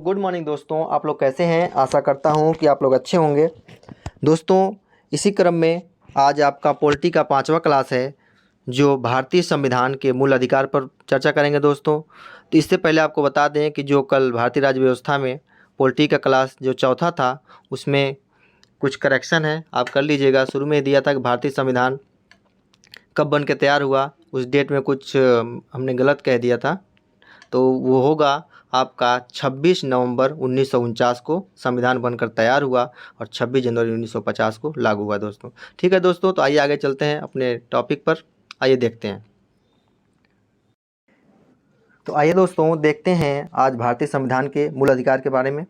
Good morning दोस्तों, आप लोग कैसे हैं। आशा करता हूं कि आप लोग अच्छे होंगे। दोस्तों, इसी क्रम में आज आपका पॉलिटी का 5वां क्लास है जो भारतीय संविधान के मूल अधिकार पर चर्चा करेंगे दोस्तों। तो इससे पहले आपको बता दें कि जो कल भारतीय राज्य व्यवस्था में पॉलिटी का क्लास जो चौथा था उसमें कुछ करेक्शन है, आप कर लीजिएगा। शुरू में दिया था कि भारतीय संविधान कब बन के तैयार हुआ, उस डेट में कुछ हमने गलत कह दिया था। तो वो होगा आपका 26 नवंबर 1949 को संविधान बनकर तैयार हुआ और 26 जनवरी 1950 को लागू हुआ दोस्तों। ठीक है दोस्तों, तो आइए आगे चलते हैं अपने टॉपिक पर। आइए देखते हैं। तो आइए दोस्तों देखते हैं आज भारतीय संविधान के मूल अधिकार के बारे में।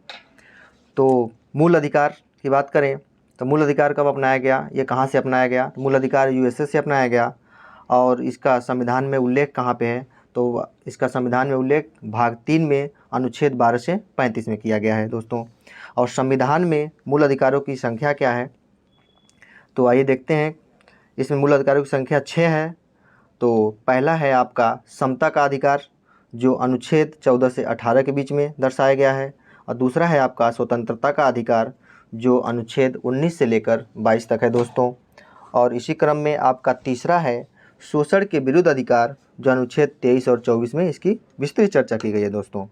तो मूल अधिकार की बात करें तो मूल अधिकार कब अपनाया गया, ये कहाँ से अपनाया गया। तो मूल अधिकार यूएसए से अपनाया गया और इसका संविधान में उल्लेख कहाँ पे है, तो इसका संविधान में उल्लेख भाग 3 में अनुच्छेद 12 से 35 में किया गया है दोस्तों। और संविधान में मूल अधिकारों की संख्या क्या है, तो आइए देखते हैं। इसमें मूल अधिकारों की संख्या 6 है। तो पहला है आपका समता का अधिकार जो अनुच्छेद 14 से 18 के बीच में दर्शाया गया है। और दूसरा है आपका स्वतंत्रता का अधिकार जो अनुच्छेद 19 से लेकर 22 तक है दोस्तों। और इसी क्रम में आपका तीसरा है शोषण के विरुद्ध अधिकार जो अनुच्छेद 23 और 24 में इसकी विस्तृत चर्चा की गई है दोस्तों।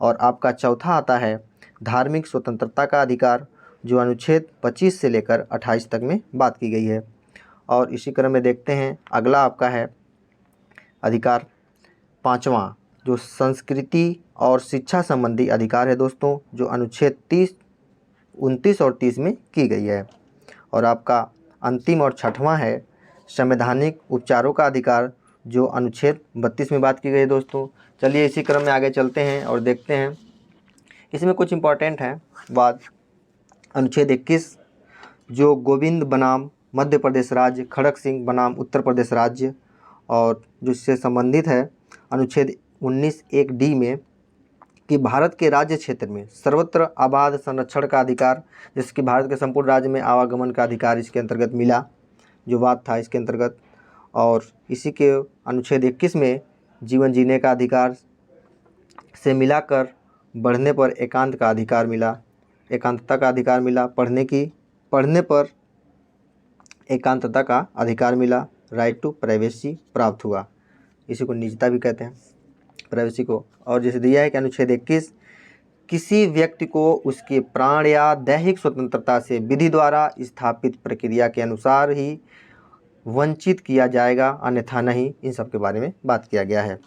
और आपका चौथा आता है धार्मिक स्वतंत्रता का अधिकार जो अनुच्छेद 25 से लेकर 28 तक में बात की गई है। और इसी क्रम में देखते हैं अगला आपका है अधिकार 5वां जो संस्कृति और शिक्षा संबंधी अधिकार है दोस्तों, जो अनुच्छेद 30, 29 और 30 में की गई है। और आपका अंतिम और 6वां है संवैधानिक उपचारों का अधिकार जो अनुच्छेद 32 में बात की गई है दोस्तों। चलिए इसी क्रम में आगे चलते हैं और देखते हैं। इसमें कुछ इम्पॉर्टेंट है बात। अनुच्छेद 21 जो गोविंद बनाम मध्य प्रदेश राज्य, खड़क सिंह बनाम उत्तर प्रदेश राज्य, और जो इससे संबंधित है अनुच्छेद 19(1)(d) में कि भारत के राज्य क्षेत्र में सर्वत्र आबाद संरक्षण का अधिकार, जैसे कि भारत के संपूर्ण राज्य में आवागमन का अधिकार इसके अंतर्गत मिला, जो बात था इसके अंतर्गत। और इसी के अनुच्छेद 21 में जीवन जीने का अधिकार से मिलाकर बढ़ने पर एकांत का अधिकार मिला, एकांतता का अधिकार मिला, पढ़ने पर एकांतता का अधिकार मिला, राइट टू प्राइवेसी प्राप्त हुआ। इसी को निजता भी कहते हैं, प्राइवेसी को। और जैसे दिया है कि अनुच्छेद 21 किसी व्यक्ति को उसके प्राण या दैहिक स्वतंत्रता से विधि द्वारा स्थापित प्रक्रिया के अनुसार ही वंचित किया जाएगा, अन्यथा नहीं। इन सब के बारे में बात किया गया है।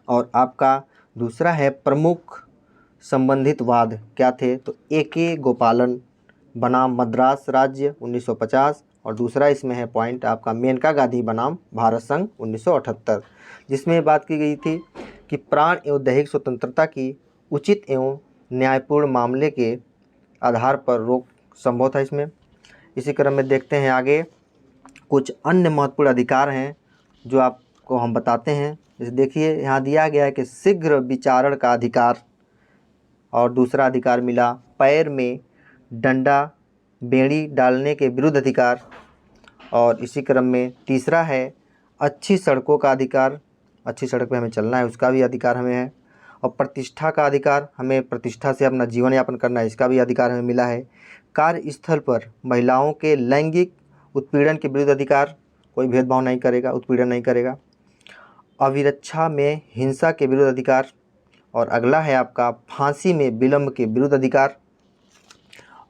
और आपका दूसरा है प्रमुख संबंधित वाद क्या थे, तो A.K. गोपालन बनाम मद्रास राज्य 1950, और दूसरा इसमें है पॉइंट आपका मेनका गांधी बनाम भारत संघ 1978, जिसमें बात की गई थी कि प्राण एवं दैहिक स्वतंत्रता की उचित एवं न्यायपूर्ण मामले के आधार पर रोक संभव था इसमें। इसी क्रम में देखते हैं आगे कुछ अन्य महत्वपूर्ण अधिकार हैं जो आपको हम बताते हैं। जैसे देखिए यहाँ दिया गया है कि शीघ्र विचारण का अधिकार, और दूसरा अधिकार मिला पैर में डंडा बेड़ी डालने के विरुद्ध अधिकार। और इसी क्रम में तीसरा है अच्छी सड़कों का अधिकार, अच्छी सड़क पे हमें चलना है उसका भी अधिकार हमें है। और प्रतिष्ठा का अधिकार, हमें प्रतिष्ठा से अपना जीवन यापन करना है, इसका भी अधिकार हमें मिला है। कार्यस्थल पर महिलाओं के लैंगिक उत्पीड़न के विरुद्ध अधिकार, कोई भेदभाव नहीं करेगा, उत्पीड़न नहीं करेगा। अभिरक्षा में हिंसा के विरुद्ध अधिकार। और अगला है आपका फांसी में विलंब के विरुद्ध अधिकार।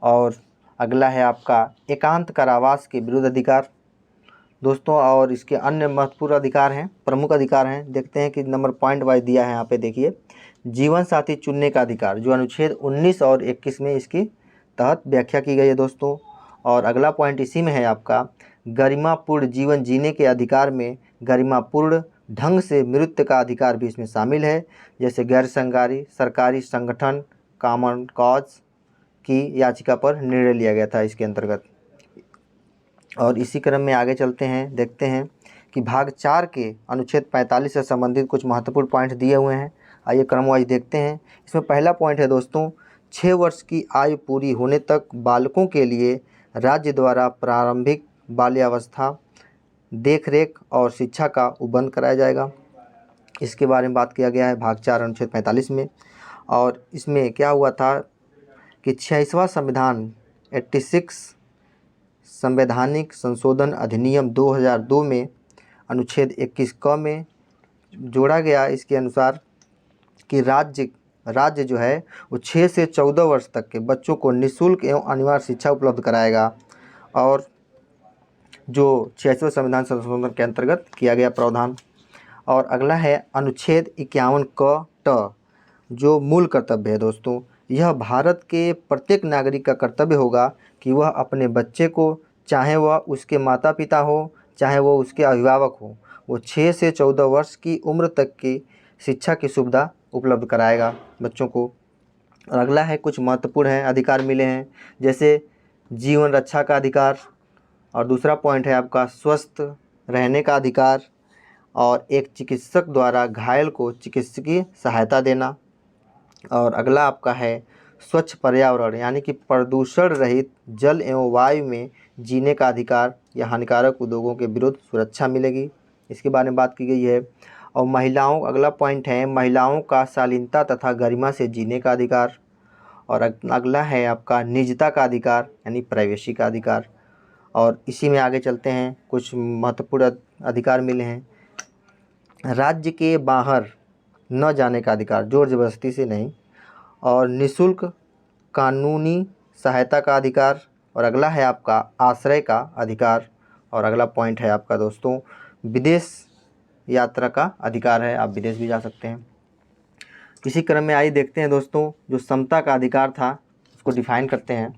और अगला है आपका एकांत कारावास के विरुद्ध अधिकार दोस्तों। और इसके अन्य महत्वपूर्ण अधिकार हैं, प्रमुख अधिकार हैं। देखते हैं कि नंबर पॉइंट वाइज दिया है यहाँ पे। देखिए जीवन साथी चुनने का अधिकार जो अनुच्छेद 19 और 21 में इसकी तहत व्याख्या की गई है दोस्तों। और अगला पॉइंट इसी में है आपका गरिमापूर्ण जीवन जीने के अधिकार में गरिमापूर्ण ढंग से मृत्यु का अधिकार भी इसमें शामिल है, जैसे गैर सरकारी संगठन कॉमन कॉज की याचिका पर निर्णय लिया गया था इसके अंतर्गत। और इसी क्रम में आगे चलते हैं, देखते हैं कि भाग 4 के अनुच्छेद 45 से संबंधित कुछ महत्वपूर्ण पॉइंट दिए हुए हैं। आइए क्रमवाइज देखते हैं। इसमें पहला पॉइंट है दोस्तों 6 वर्ष की आयु पूरी होने तक बालकों के लिए राज्य द्वारा प्रारंभिक बाल्यावस्था देखरेख और शिक्षा का उपबंध कराया जाएगा। इसके बारे में बात किया गया है भाग 4 अनुच्छेद 45 में। और इसमें क्या हुआ था कि 86वां संविधान 86 संवैधानिक संशोधन अधिनियम 2002 में अनुच्छेद 21 क में जोड़ा गया। इसके अनुसार कि राज्य जो है वो 6 से 14 वर्ष तक के बच्चों को निःशुल्क एवं अनिवार्य शिक्षा उपलब्ध कराएगा, और जो 86वें संविधान संशोधन के अंतर्गत किया गया प्रावधान। और अगला है अनुच्छेद 51 क ट, जो मूल कर्तव्य है दोस्तों। यह भारत के प्रत्येक नागरिक का कर्तव्य होगा कि वह अपने बच्चे को, चाहे वह उसके माता पिता हो, चाहे वह उसके अभिभावक हो, वो 6 से 14 वर्ष की उम्र तक की शिक्षा की सुविधा उपलब्ध कराएगा बच्चों को। और अगला है कुछ महत्वपूर्ण है अधिकार मिले हैं, जैसे जीवन रक्षा का अधिकार, और दूसरा पॉइंट है आपका स्वस्थ रहने का अधिकार, और एक चिकित्सक द्वारा घायल को चिकित्सकीय सहायता देना। और अगला आपका है स्वच्छ पर्यावरण, यानी कि प्रदूषण रहित जल एवं वायु में जीने का अधिकार या हानिकारक उद्योगों के विरुद्ध सुरक्षा मिलेगी, इसके बारे में बात की गई है। और महिलाओं, अगला पॉइंट है महिलाओं का शालीनता तथा गरिमा से जीने का अधिकार। और अगला है आपका निजता का अधिकार, यानी प्राइवेसी का अधिकार। और इसी में आगे चलते हैं, कुछ महत्वपूर्ण अधिकार मिले हैं। राज्य के बाहर न जाने का अधिकार, जोर जबरदस्ती से नहीं। और निःशुल्क कानूनी सहायता का अधिकार। और अगला है आपका आश्रय का अधिकार। और अगला पॉइंट है आपका दोस्तों विदेश यात्रा का अधिकार है, आप विदेश भी जा सकते हैं। इसी क्रम में आइए देखते हैं दोस्तों, जो समता का अधिकार था उसको डिफाइन करते हैं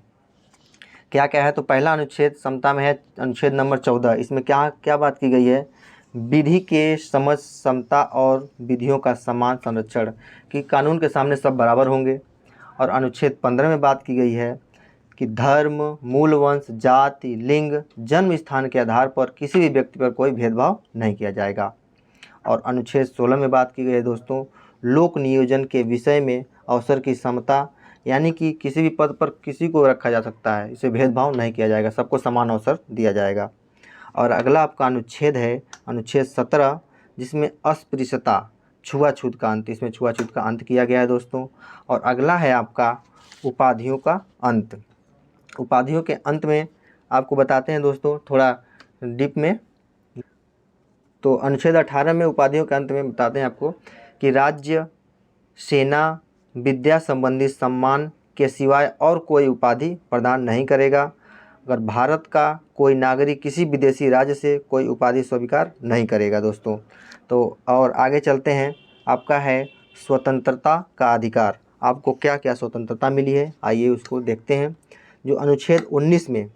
क्या क्या है। तो पहला अनुच्छेद समता में है अनुच्छेद नंबर 14। इसमें क्या क्या बात की गई है, विधि के समझ समता और विधियों का समान संरक्षण, कि कानून के सामने सब बराबर होंगे। और अनुच्छेद 15 में बात की गई है कि धर्म, मूल वंश, जाति, लिंग, जन्म स्थान के आधार पर किसी भी व्यक्ति पर कोई भेदभाव नहीं किया जाएगा। और अनुच्छेद 16 में बात की गई है दोस्तों लोक नियोजन के विषय में अवसर की समता, यानी कि किसी भी पद पर किसी को रखा जा सकता है, इसे भेदभाव नहीं किया जाएगा, सबको समान अवसर दिया जाएगा। और अगला आपका अनुच्छेद है अनुच्छेद 17, जिसमें अस्पृश्यता, छुआछूत का अंत, इसमें छुआछूत का अंत किया गया है दोस्तों। और अगला है आपका उपाधियों का अंत। उपाधियों के अंत में आपको बताते हैं दोस्तों थोड़ा डीप में। तो अनुच्छेद 18 में उपाधियों के अंत में बताते हैं आपको कि राज्य, सेना, विद्या संबंधी सम्मान के सिवाय और कोई उपाधि प्रदान नहीं करेगा। अगर भारत का कोई नागरिक किसी विदेशी राज्य से कोई उपाधि स्वीकार नहीं करेगा दोस्तों। तो और आगे चलते हैं, आपका है स्वतंत्रता का अधिकार। आपको क्या क्या स्वतंत्रता मिली है, आइए उसको देखते हैं। जो अनुच्छेद 19 में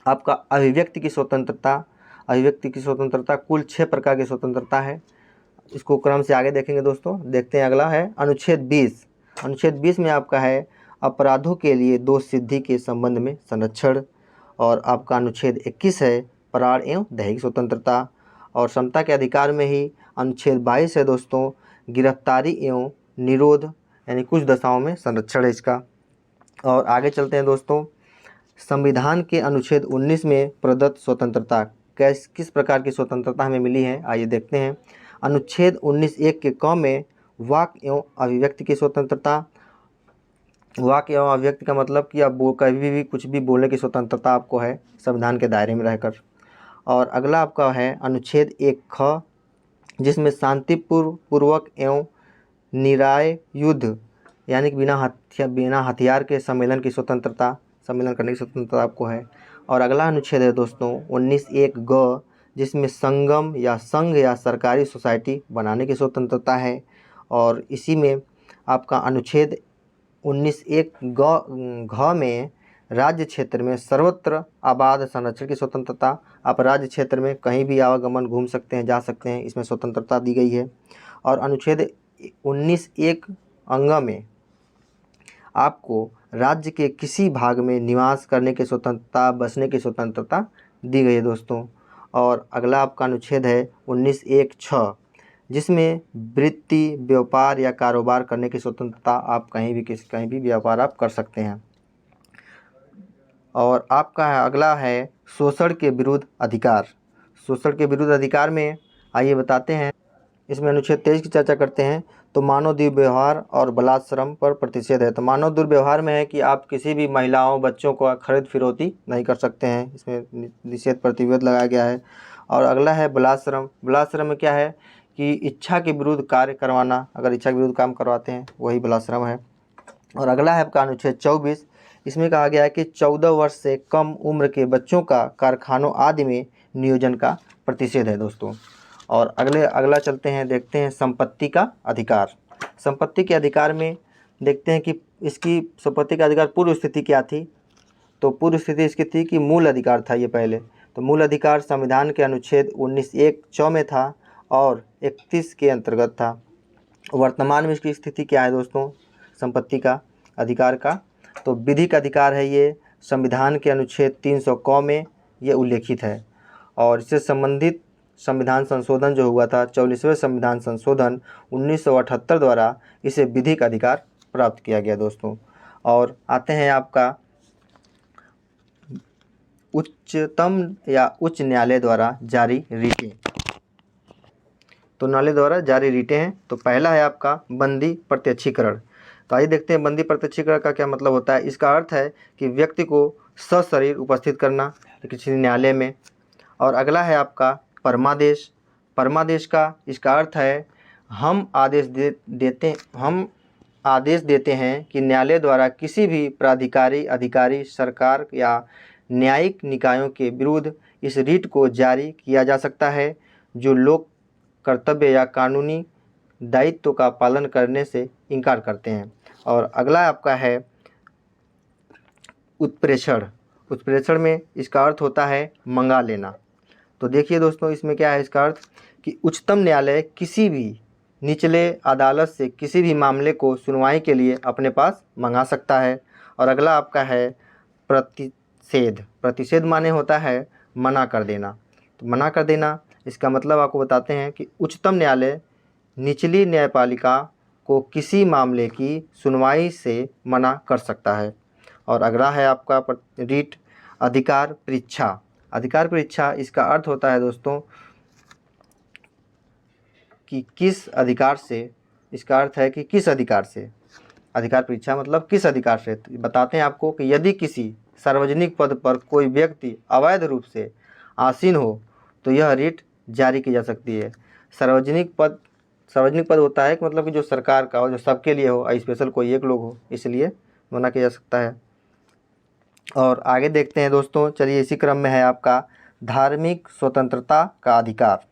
आपका अभिव्यक्ति की स्वतंत्रता, अभिव्यक्ति की स्वतंत्रता कुल 6 प्रकार की स्वतंत्रता है, इसको क्रम से आगे देखेंगे दोस्तों। देखते हैं अगला है अनुच्छेद 20। अनुच्छेद 20 में आपका है अपराधों के लिए दोष सिद्धि के संबंध में संरक्षण। और आपका अनुच्छेद 21 है प्राण एवं दैहिक स्वतंत्रता। और समता के अधिकार में ही अनुच्छेद 22 है दोस्तों गिरफ्तारी एवं निरोध, यानी कुछ दशाओं में संरक्षण है इसका। और आगे चलते हैं दोस्तों, संविधान के अनुच्छेद 19 में प्रदत्त स्वतंत्रता, किस प्रकार की स्वतंत्रता हमें मिली है, आइए देखते हैं। अनुच्छेद 19(1) के क में वाक एवं अभिव्यक्ति की स्वतंत्रता। वाक एवं अभिव्यक्ति का मतलब कि आप कभी भी कुछ भी बोलने की स्वतंत्रता आपको है संविधान के दायरे में रहकर। और अगला आपका है अनुच्छेद 1 ख, जिसमें शांतिपूर्वक एवं निराय युद्ध, यानी कि बिना हथियार के सम्मेलन की स्वतंत्रता, सम्मेलन करने की स्वतंत्रता आपको है। और अगला अनुच्छेद है दोस्तों 19(1) ग, जिसमें संगम या संघ या सरकारी सोसाइटी बनाने की स्वतंत्रता है। और इसी में आपका अनुच्छेद 19(1) घ में राज्य क्षेत्र में सर्वत्र आबाद संरक्षण की स्वतंत्रता, आप राज्य क्षेत्र में कहीं भी आवागमन घूम सकते हैं, जा सकते हैं, इसमें स्वतंत्रता दी गई है। और अनुच्छेद 19(1) अंग में आपको राज्य के किसी भाग में निवास करने की स्वतंत्रता, बसने की स्वतंत्रता दी गई है दोस्तों। और अगला आपका अनुच्छेद है 19(1) छ, जिसमें वृत्ति, व्यापार या कारोबार करने की स्वतंत्रता, आप कहीं भी व्यापार आप कर सकते हैं। और आपका अगला है शोषण के विरुद्ध अधिकार। शोषण के विरुद्ध अधिकार में आइए बताते हैं, इसमें अनुच्छेद 23 की चर्चा करते हैं। तो मानव दुर्व्यवहार और बलात्श्रम पर प्रतिषेध है। तो मानव दुर्व्यवहार में है कि आप किसी भी महिलाओं बच्चों को खरीद फिरौती नहीं कर सकते हैं, इसमें निषेध प्रतिबंध लगाया गया है। और अगला है बलात्श्रम। बलात्श्रम में क्या है कि इच्छा के विरुद्ध कार्य करवाना, अगर इच्छा के विरुद्ध काम करवाते हैं वही बलात्श्रम है। और अगला है आपका अनुच्छेद 24। इसमें कहा गया है कि 14 वर्ष से कम उम्र के बच्चों का कारखानों आदि में नियोजन का प्रतिषेध है दोस्तों। और अगला चलते हैं, देखते हैं संपत्ति का अधिकार। संपत्ति के अधिकार में देखते हैं कि इसकी संपत्ति का अधिकार पूर्व स्थिति क्या थी। तो पूर्व स्थिति इसकी थी कि मूल अधिकार था ये पहले। तो मूल अधिकार संविधान के अनुच्छेद 19(1) च में था और 31 के अंतर्गत था। वर्तमान में इसकी स्थिति क्या है दोस्तों संपत्ति का अधिकार का? तो विधिक अधिकार है ये, संविधान के अनुच्छेद 300 क में ये उल्लेखित है। और इससे संबंधित संविधान संशोधन जो हुआ था 44वें संविधान संशोधन 1978 द्वारा इसे विधिक अधिकार प्राप्त किया गया दोस्तों। और आते हैं आपका उच्चतम या उच्च न्यायालय द्वारा जारी रिटें। तो न्यायालय द्वारा जारी रिटें हैं। तो पहला है आपका बंदी प्रत्यक्षीकरण। तो आइए देखते हैं बंदी प्रत्यक्षीकरण का क्या मतलब होता है। इसका अर्थ है कि व्यक्ति को सशरीर उपस्थित करना किसी न्यायालय में। और अगला है आपका परमादेश। परमादेश का इसका अर्थ है हम आदेश देते हैं कि न्यायालय द्वारा किसी भी प्राधिकारी अधिकारी सरकार या न्यायिक निकायों के विरुद्ध इस रीट को जारी किया जा सकता है जो लोक कर्तव्य या कानूनी दायित्व का पालन करने से इनकार करते हैं। और अगला आपका है उत्प्रेषण। उत्प्रेषण में इसका अर्थ होता है मंगा लेना। तो देखिए दोस्तों इसमें क्या है इसका अर्थ कि उच्चतम न्यायालय किसी भी निचले अदालत से किसी भी मामले को सुनवाई के लिए अपने पास मंगा सकता है। और अगला आपका है प्रतिषेध। प्रतिषेध माने होता है मना कर देना। तो मना कर देना इसका मतलब आपको बताते हैं कि उच्चतम न्यायालय निचली न्यायपालिका को किसी मामले की सुनवाई से मना कर सकता है। और अगला है आपका रीट अधिकार परीक्षा। अधिकार परीक्षा इसका अर्थ होता है दोस्तों कि किस अधिकार से, इसका अर्थ है कि किस अधिकार से, अधिकार परीक्षा मतलब किस अधिकार से। तो बताते हैं आपको कि यदि किसी सार्वजनिक पद पर कोई व्यक्ति अवैध रूप से आसीन हो तो यह रीट जारी की जा सकती है। सार्वजनिक पद होता है कि मतलब कि जो सरकार का हो, जो सबके लिए हो, स्पेशल कोई एक लोग हो, इसलिए मना किया जा सकता है। और आगे देखते हैं दोस्तों, चलिए इसी क्रम में है आपका धार्मिक स्वतंत्रता का अधिकार।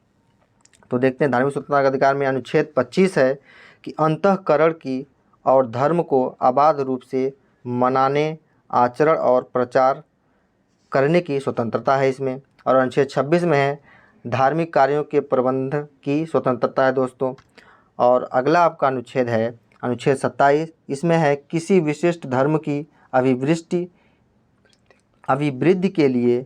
तो देखते हैं धार्मिक स्वतंत्रता का अधिकार में अनुच्छेद 25 है कि अंतःकरण की और धर्म को अबाध रूप से मनाने, आचरण और प्रचार करने की स्वतंत्रता है इसमें। और अनुच्छेद 26 में है धार्मिक कार्यों के प्रबंध की स्वतंत्रता है दोस्तों। और अगला आपका अनुच्छेद है अनुच्छेद 27। इसमें है किसी विशिष्ट धर्म की अभिवृद्धि के लिए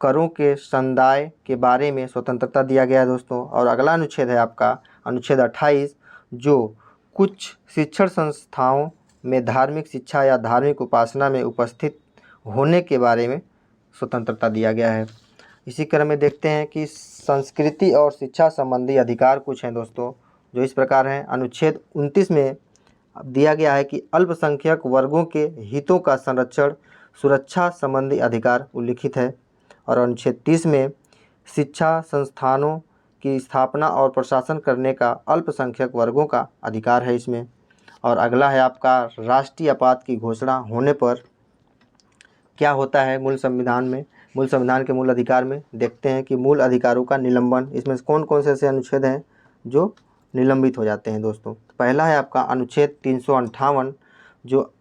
करों के संदाय के बारे में स्वतंत्रता दिया गया है दोस्तों। और अगला अनुच्छेद है आपका अनुच्छेद 28 जो कुछ शिक्षण संस्थाओं में धार्मिक शिक्षा या धार्मिक उपासना में उपस्थित होने के बारे में स्वतंत्रता दिया गया है। इसी क्रम में देखते हैं कि संस्कृति और शिक्षा संबंधी अधिकार कुछ हैं दोस्तों जो इस प्रकार हैं। अनुच्छेद 29 में दिया गया है कि अल्पसंख्यक वर्गों के हितों का संरक्षण सुरक्षा संबंधी अधिकार उल्लिखित है। और अनुच्छेद 30 में शिक्षा संस्थानों की स्थापना और प्रशासन करने का अल्पसंख्यक वर्गों का अधिकार है इसमें। और अगला है आपका राष्ट्रीय आपात की घोषणा होने पर क्या होता है मूल संविधान में, मूल संविधान के मूल अधिकार में देखते हैं कि मूल अधिकारों का निलंबन। इसमें कौन कौन से ऐसे अनुच्छेद हैं जो निलंबित हो जाते हैं दोस्तों। पहला है आपका अनुच्छेद 358 जो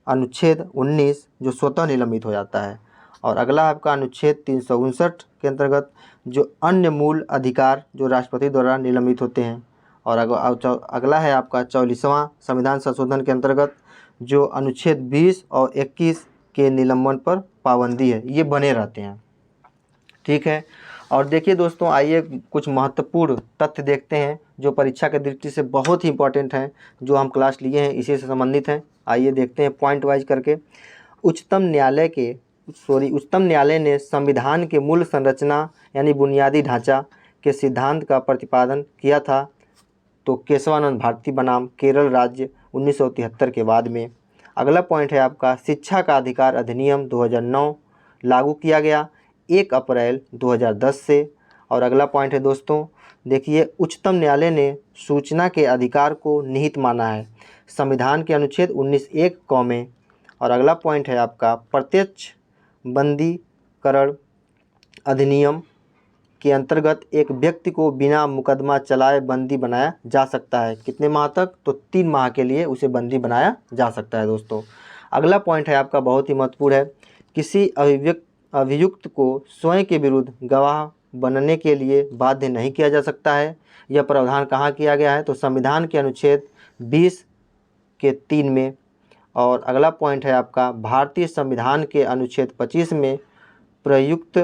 अनुच्छेद 19 जो स्वतः निलंबित हो जाता है। और अगला आपका अनुच्छेद 359 के अंतर्गत जो अन्य मूल अधिकार जो राष्ट्रपति द्वारा निलंबित होते हैं। और अगला है आपका 44वां संविधान संशोधन के अंतर्गत जो अनुच्छेद 20 और 21 के निलंबन पर पाबंदी है, ये बने रहते हैं। ठीक है। और देखिए दोस्तों आइए कुछ महत्वपूर्ण तथ्य देखते हैं जो परीक्षा की दृष्टि से बहुत ही इंपॉर्टेंट हैं, जो हम क्लास लिए हैं इसी से संबंधित हैं। आइए देखते हैं पॉइंट वाइज करके। उच्चतम न्यायालय ने संविधान के मूल संरचना यानी बुनियादी ढांचा के सिद्धांत का प्रतिपादन किया था तो केशवानंद भारती बनाम केरल राज्य 1973 के बाद में। अगला पॉइंट है आपका शिक्षा का अधिकार अधिनियम 2009 लागू किया गया 1 अप्रैल 2010 से। और अगला पॉइंट है दोस्तों, देखिए उच्चतम न्यायालय ने सूचना के अधिकार को निहित माना है संविधान के अनुच्छेद 19(1) क में। और अगला पॉइंट है आपका प्रत्यक्ष बंदीकरण अधिनियम के अंतर्गत एक व्यक्ति को बिना मुकदमा चलाए बंदी बनाया जा सकता है। कितने माह तक? तो 3 माह के लिए उसे बंदी बनाया जा सकता है दोस्तों। अगला पॉइंट है आपका बहुत ही महत्वपूर्ण है, किसी अभियुक्त को स्वयं के विरुद्ध गवाह बनने के लिए बाध्य नहीं किया जा सकता है। यह प्रावधान कहाँ किया गया है? तो संविधान के अनुच्छेद 20 के 3 में। और अगला पॉइंट है आपका भारतीय संविधान के अनुच्छेद 25 में प्रयुक्त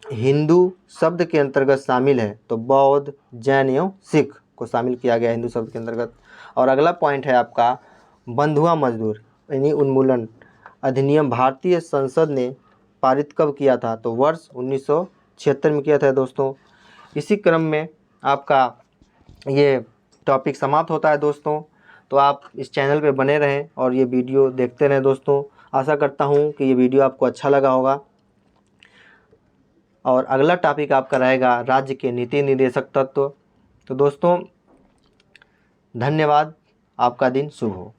हिंदू शब्द के अंतर्गत शामिल है, तो बौद्ध, जैन एवं सिख को शामिल किया गया हिंदू शब्द के अंतर्गत। और अगला पॉइंट है आपका बंधुआ मजदूर यानी उन्मूलन अधिनियम भारतीय संसद ने पारित कब किया था? तो वर्ष 1976 में किया था दोस्तों। इसी क्रम में आपका ये टॉपिक समाप्त होता है दोस्तों। तो आप इस चैनल पे बने रहें और ये वीडियो देखते रहें दोस्तों। आशा करता हूँ कि ये वीडियो आपको अच्छा लगा होगा। और अगला टॉपिक आपका रहेगा राज्य के नीति निर्देशक तत्व। तो दोस्तों धन्यवाद, आपका दिन शुभ हो।